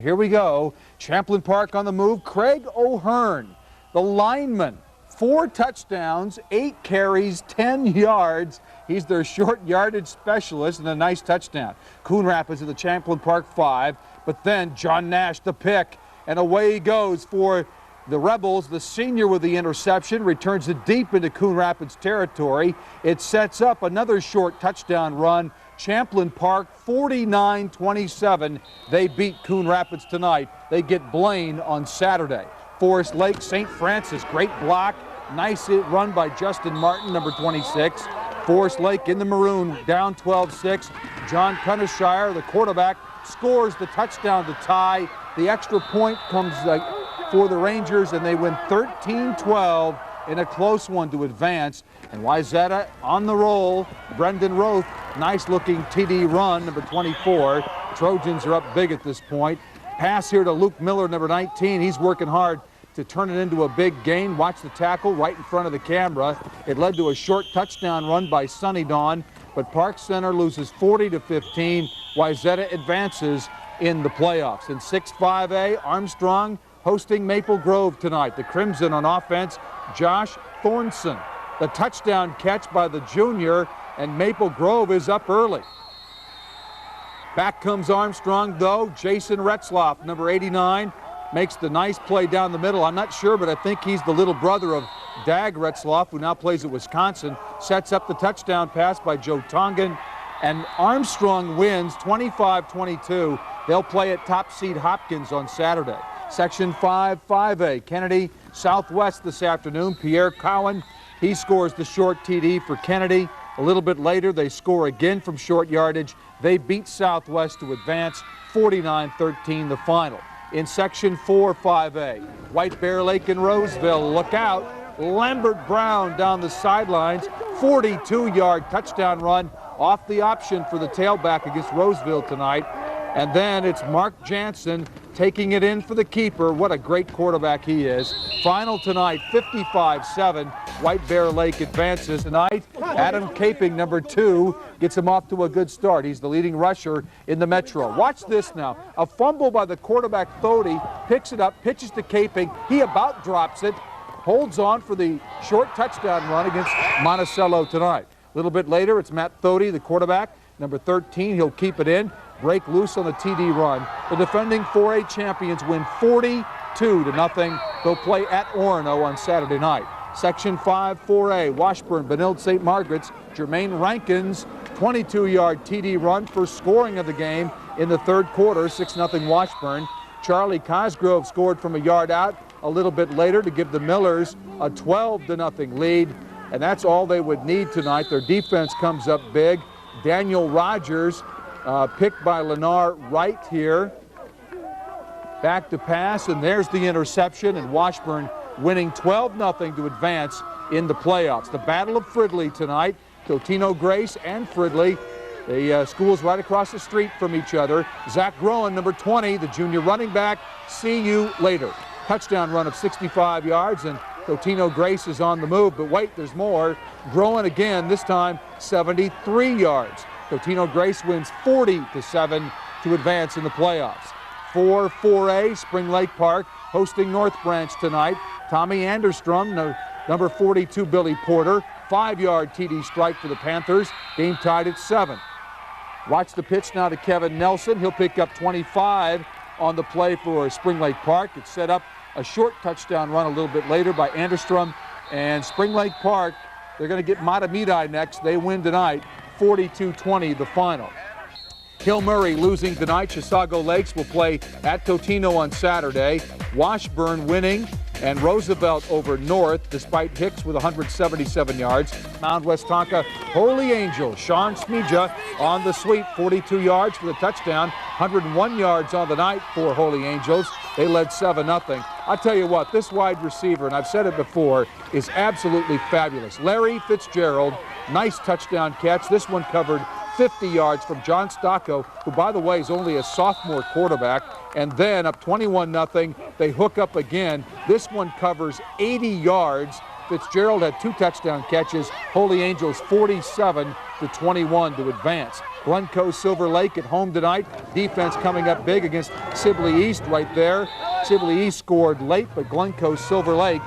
Here we go. Champlain Park on the move. Craig O'Hearn, the lineman, 4 touchdowns, 8 carries, 10 yards. He's their short yardage specialist and a nice touchdown. Coon Rapids at the Champlain Park 5, but then John Nash the pick, and away he goes for the Rebels. The senior with the interception returns it deep into Coon Rapids territory. It sets up another short touchdown run. Champlain Park 49-27. They beat Coon Rapids tonight. They get Blaine on Saturday. Forest Lake, St. Francis, great block. Nice run by Justin Martin, number 26. Forest Lake in the maroon, down 12-6. John Cunnishire, the quarterback, scores the touchdown to tie. The extra point comes for the Rangers, and they win 13-12 in a close one to advance. And Wayzata on the roll. Brendan Roth, nice-looking TD run, number 24. Trojans are up big at this point. Pass here to Luke Miller, number 19. He's working hard to turn it into a big gain. Watch the tackle right in front of the camera. It led to a short touchdown run by Sonny Dawn, but Park Center loses 40-15. Wayzata advances in the playoffs. In 6-5A, Armstrong hosting Maple Grove tonight. The Crimson on offense, Josh Thornson. The touchdown catch by the junior, and Maple Grove is up early. Back comes Armstrong, though. Jason Retzloff, number 89, makes the nice play down the middle. I'm not sure, but I think he's the little brother of Dag Retzloff, who now plays at Wisconsin. Sets up the touchdown pass by Joe Tongan, and Armstrong wins 25-22. They'll play at top seed Hopkins on Saturday. Section 5-5A, Kennedy Southwest this afternoon. Pierre Cowan, he scores the short TD for Kennedy. A little bit later, they score again from short yardage. They beat Southwest to advance 49-13 the final. In Section 4-5A, White Bear Lake and Roseville, look out. Lambert Brown down the sidelines, 42-yard touchdown run off the option for the tailback against Roseville tonight. And then it's Mark Jansen taking it in for the keeper. What a great quarterback he is. Final tonight, 55-7. White Bear Lake advances tonight. Adam Caping, number 2, gets him off to a good start. He's the leading rusher in the Metro. Watch this now. A fumble by the quarterback, Thody, picks it up, pitches to Caping. He about drops it, holds on for the short touchdown run against Monticello tonight. A little bit later, it's Matt Thody, the quarterback, number 13. He'll keep it in. Break loose on the TD run. The defending 4A champions win 42-0. They'll play at Orono on Saturday night. Section 5-4A, Washburn, Benilde St. Margaret's, Jermaine Rankin's 22-yard TD run, first scoring of the game in the third quarter, 6-0 Washburn. Charlie Cosgrove scored from a yard out a little bit later to give the Millers a 12-0 lead, and that's all they would need tonight. Their defense comes up big. Daniel Rogers, picked by Lennar right here. Back to pass, and there's the interception, and Washburn winning 12-0 to advance in the playoffs. The Battle of Fridley tonight, Totino-Grace and Fridley. The schools right across the street from each other. Zach Groen, number 20, the junior running back. See you later. Touchdown run of 65 yards, and Totino-Grace is on the move, but wait, there's more. Groen again, this time 73 yards. Totino-Grace wins 40-7 to advance in the playoffs. 4-4A, Spring Lake Park hosting North Branch tonight. Tommy Anderstrom, number 42, Billy Porter, 5-yard TD strike for the Panthers. Game tied at 7. Watch the pitch now to Kevin Nelson. He'll pick up 25 on the play for Spring Lake Park. It's set up a short touchdown run a little bit later by Anderstrom. And Spring Lake Park, they're going to get Matamidi next. They win tonight, 42-20 the final. Hill Murray losing tonight. Chisago Lakes will play at Totino on Saturday. Washburn winning, and Roosevelt over North, despite Hicks with 177 yards. Mount West Tonka, Holy Angel, Sean Smija on the sweep, 42 yards for the touchdown, 101 yards on the night for Holy Angels. They led 7-0. I tell you what, this wide receiver, and I've said it before, is absolutely fabulous. Larry Fitzgerald, nice touchdown catch. This one covered 50 yards from John Stocco, who, by the way, is only a sophomore quarterback. And then up 21-0, they hook up again. This one covers 80 yards Fitzgerald had 2 touchdown catches. Holy Angels 47-21 to advance. Glencoe-Silver Lake at home tonight. Defense coming up big against Sibley East right there. Sibley East scored late, but Glencoe-Silver Lake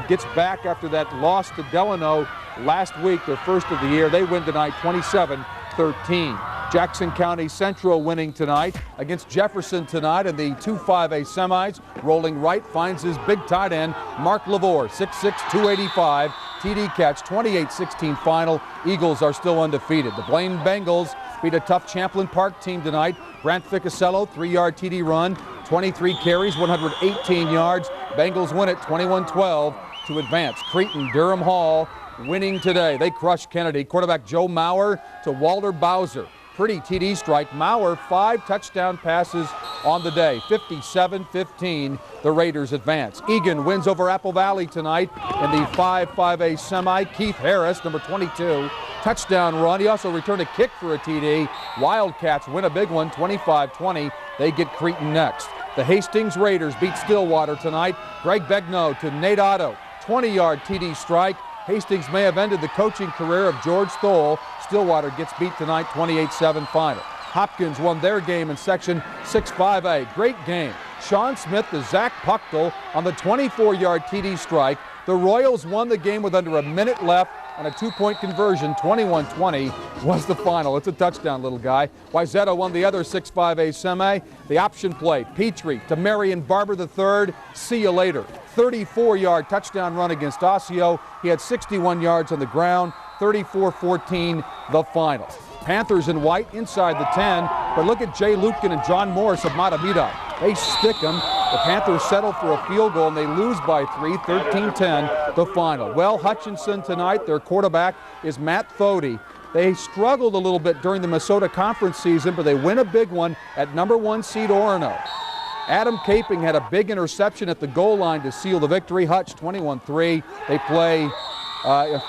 gets back after that loss to Delano last week, their first of the year. They win tonight 27-13. Jackson County Central winning tonight against Jefferson tonight in the 2-5A semis. Rolling right finds his big tight end, Mark Lavore, 6'6", 285. TD catch, 28-16 final. Eagles are still undefeated. The Blaine Bengals beat a tough Champlain Park team tonight. Brant Ficasello, 3-yard TD run, 23 carries, 118 yards. Bengals win it 21-12 to advance. Cretin-Derham Hall winning today. They crushed Kennedy. Quarterback Joe Maurer to Walter Bowser. Pretty TD strike. Maurer, 5 touchdown passes on the day. 57-15, the Raiders advance. Eagan wins over Apple Valley tonight in the 5-5A semi. Keith Harris, number 22, touchdown run. He also returned a kick for a TD. Wildcats win a big one, 25-20. They get Cretin next. The Hastings Raiders beat Stillwater tonight. Greg Begnaud to Nate Otto, 20-yard TD strike. Hastings may have ended the coaching career of George Thole. Stillwater gets beat tonight, 28-7 final. Hopkins won their game in section 6-5A. Great game. Sean Smith to Zach Puchtel on the 24-yard TD strike. The Royals won the game with under a minute left on a 2-point conversion. 21-20 was the final. It's a touchdown, little guy. Wayzata won the other 6-5A semi. The option play, Petrie to Marion Barber III. See you later. 34-yard touchdown run against Osseo. He had 61 yards on the ground. 34-14 the final. Panthers in white inside the 10, but look at Jay Lutkin and John Morris of Matamita. They stick them. The Panthers settle for a field goal and they lose by 3, 13-10 the final. Well, Hutchinson tonight, their quarterback is Matt Thode. They struggled a little bit during the Minnesota Conference season, but they win a big one at number 1 seed Orono. Adam Caping had a big interception at the goal line to seal the victory. Hutch 21-3. They play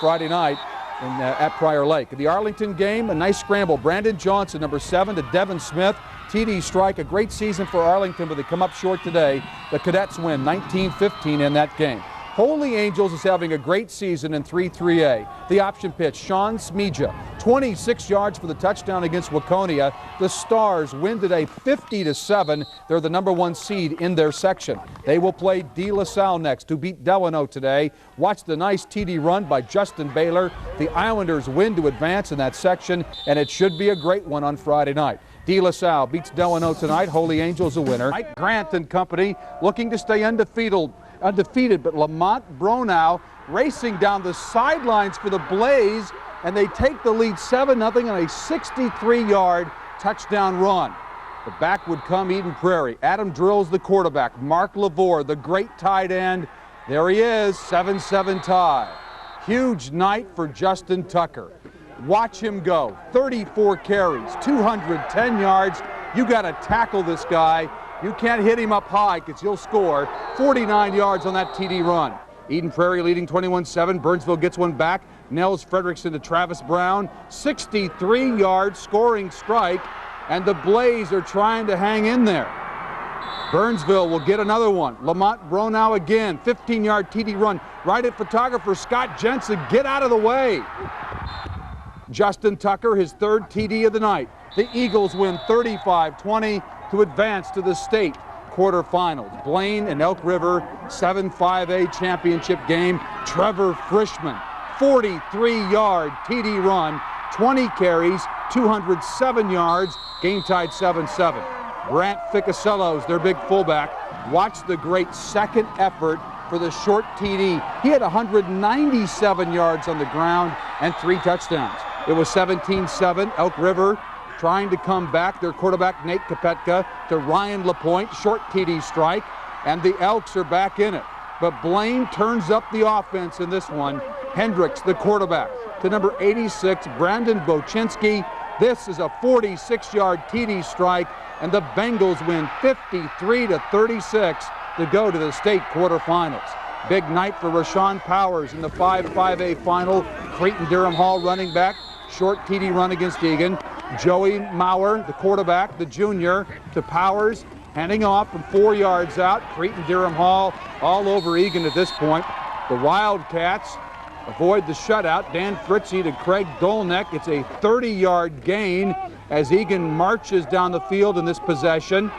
Friday night at Prairie Lake. The Arlington game, a nice scramble. Brandon Johnson, number 7, to Devin Smith. TD strike, a great season for Arlington, but they come up short today. The Cadets win 19-15 in that game. Holy Angels is having a great season in 3-3A. The option pitch, Sean Smeja, 26 yards for the touchdown against Waconia. The Stars win today 50-7. They're the number 1 seed in their section. They will play De La Salle next, who beat Delano today. Watch the nice TD run by Justin Baylor. The Islanders win to advance in that section, and it should be a great one on Friday night. De La Salle beats Delano tonight. Holy Angels a winner. Mike Grant and company looking to stay undefeated, but Lamont Bronow racing down the sidelines for the Blaze, and they take the lead 7-0 on a 63-yard touchdown run. The back would come Eden Prairie. Adam Drills the quarterback. Mark Lavore, the great tight end. There he is, 7-7 tie. Huge night for Justin Tucker. Watch him go. 34 carries, 210 yards. You got to tackle this guy. You can't hit him up high because he'll score. 49 yards on that TD run. Eden Prairie leading 21-7. Burnsville gets one back. Nels Fredrickson to Travis Brown. 63-yard scoring strike, and the Blaze are trying to hang in there. Burnsville will get another one. Lamont Bronow again. 15-yard TD run. Right at photographer Scott Jensen. Get out of the way. Justin Tucker, his 3rd TD of the night. The Eagles win 35-20 to advance to the state quarterfinals. Blaine and Elk River 7-5A championship game. Trevor Frischman, 43-yard TD run, 20 carries, 207 yards, game tied 7-7. Brant Ficasello's their big fullback. Watch the great second effort for the short TD. He had 197 yards on the ground and 3 touchdowns. It was 17-7. Elk River trying to come back. Their quarterback, Nate Kopetka, to Ryan LaPointe. Short TD strike, and the Elks are back in it. But Blaine turns up the offense in this one. Hendricks, the quarterback, to number 86, Brandon Bochinski. This is a 46-yard TD strike, and the Bengals win 53-36 to go to the state quarterfinals. Big night for Rashawn Powers in the 5-5A final. Cretin-Derham Hall running back. Short TD run against Eagan. Joey Maurer, the quarterback, the junior, to Powers, handing off from 4 yards out. Cretin-Derham Hall all over Eagan at this point. The Wildcats avoid the shutout. Dan Fritzy to Craig Dolneck. It's a 30-yard gain as Eagan marches down the field in this possession.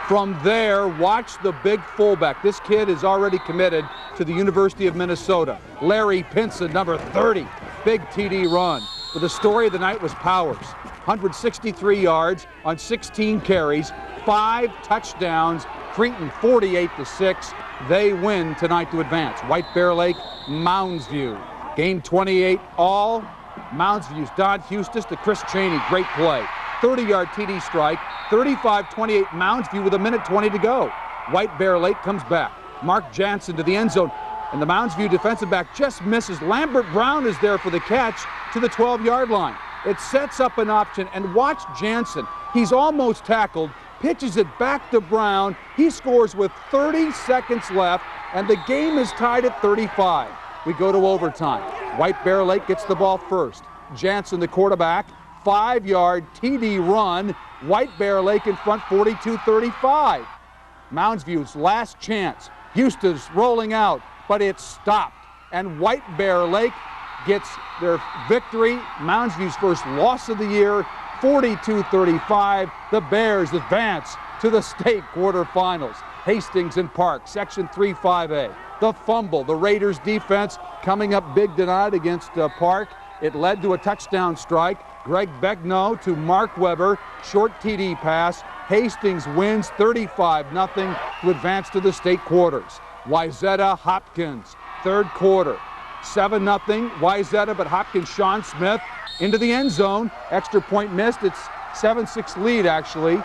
From there, watch the big fullback. This kid is already committed to the University of Minnesota. Larry Pinson, number 30, big TD run. But the story of the night was Powers. 163 yards on 16 carries, 5 touchdowns. Cretin 48-6. They win tonight to advance. White Bear Lake, Mounds View. Game 28 all. Mounds View's Don Hustis to Chris Cheney. Great play. 30-yard TD strike. 35-28 Mounds View with a minute 20 to go. White Bear Lake comes back. Mark Jansen to the end zone. And the Mounds View defensive back just misses. Lambert Brown is there for the catch to the 12-yard line. It sets up an option, and watch Jansen. He's almost tackled, pitches it back to Brown. He scores with 30 seconds left, and the game is tied at 35. We go to overtime. White Bear Lake gets the ball first. Jansen, the quarterback, 5-yard TD run. White Bear Lake in front, 42-35. Mounds View's last chance. Houston's rolling out, but it's stopped. And White Bear Lake gets their victory. Mounds View's first loss of the year, 42-35. The Bears advance to the state quarterfinals. Hastings and Park, Section 3-5A. The fumble, the Raiders defense coming up big tonight against Park. It led to a touchdown strike. Greg Begnaud to Mark Weber, short TD pass. Hastings wins 35-0 to advance to the state quarters. Wayzata, Hopkins, third quarter. 7-0 Wayzata, but Hopkins, Sean Smith into the end zone. Extra point missed. It's 7-6 lead actually.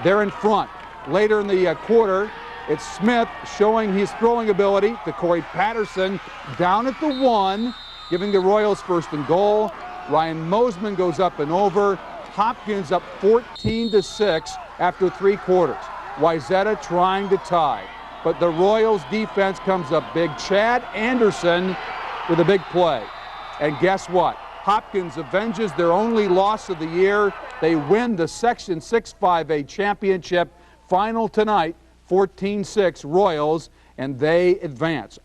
They're in front. Later in the quarter, it's Smith showing his throwing ability to Corey Patterson down at the 1, giving the Royals first and goal. Ryan Mosman goes up and over. Hopkins up 14-6 after 3 quarters. Wayzata trying to tie, but the Royals defense comes up big. Chad Anderson with a big play. And guess what? Hopkins avenges their only loss of the year. They win the Section 6-5A championship. Final tonight, 14-6 Royals, and they advance.